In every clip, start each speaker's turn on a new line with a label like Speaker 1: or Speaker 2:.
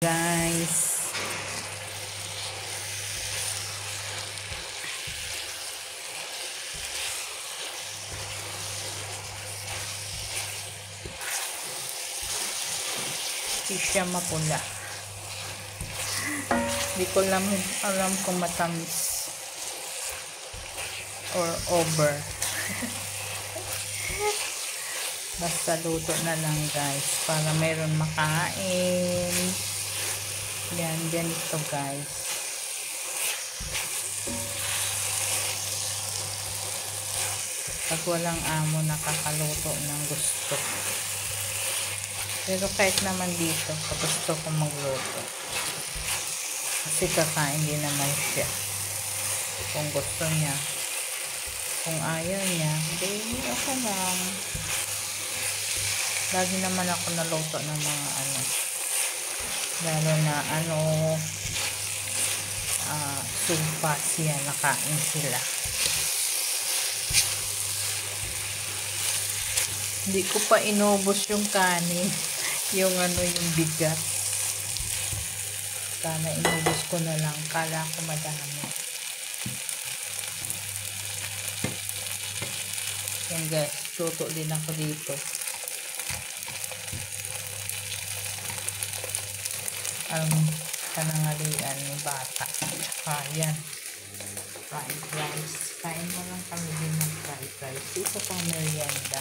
Speaker 1: guys. Hindi siya mapula. Hindi ko alam kung matamis or over. Basta luto na lang guys para mayroon makain. Yan, ganito guys. Pag walang amo, nakakaluto ng gusto. Pero kahit naman dito, gusto ko magluto. Kasi kakain din naman siya. Kung gusto niya. Kung ayaw niya, hindi, okay lang. Lagi naman ako naluto ng mga lalo na sumpa siya, nakain sila. Hindi ko pa inubos yung kanin, yung bigat. Sana inubos ko na lang, kala ko madami. Yan guys, luto din ako dito. Kanangalian ng bata. Tsaka yan, fried rice. Kain mo lang kami din ng fried rice. Ito pang merienda.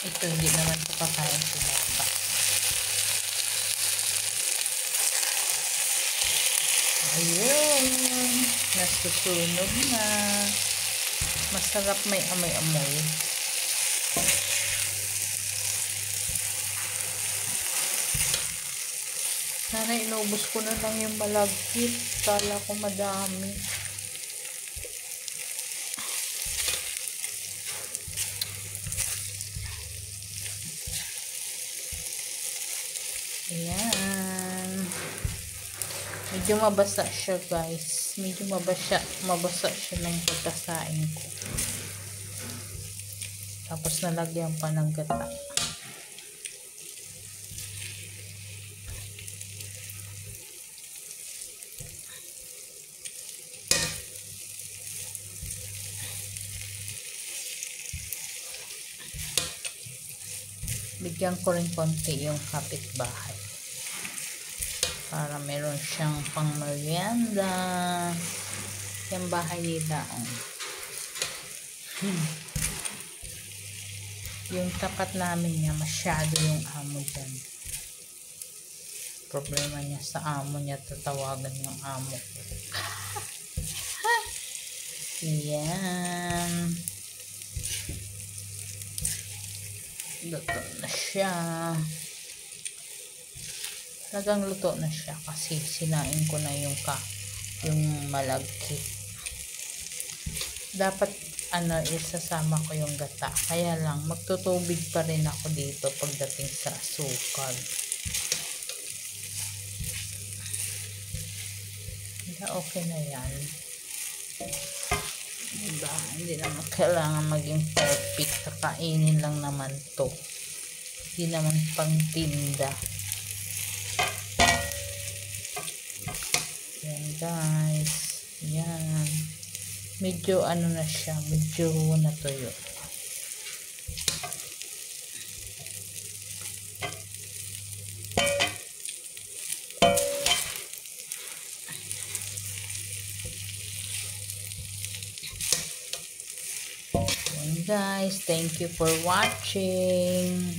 Speaker 1: Ito hindi naman ito pakain sa bata. Ayun, nasusunog na. Masarap, may amoy-amoy. Sana inubos ko na lang yung malagkit. Kala ko madami. Ayan. Medyo mabasa siya guys. Medyo mabasa siya ng pagkasain ko. Tapos nalagyan pa ng gata. Bigyan ko rin konti yung kapitbahay para meron siyang pang merienda. Yung bahay nila yung tapat namin niya, masyado yung amo dyan. Problema niya sa amo niya, tatawagan yung amo. Yan, luto na siya. Talagang luto na siya kasi sinain ko na yung malagkit. Dapat isasama ko yung gata. Kaya lang magtutubig pa rin ako dito pagdating sa asukal. Okay na yan. Diba? Hindi naman kailangan maging perfect. Kakainin lang naman to. Hindi naman pang tinda. Yan guys. Yan. Medyo na siya. Medyo natuyo. Guys, thank you for watching.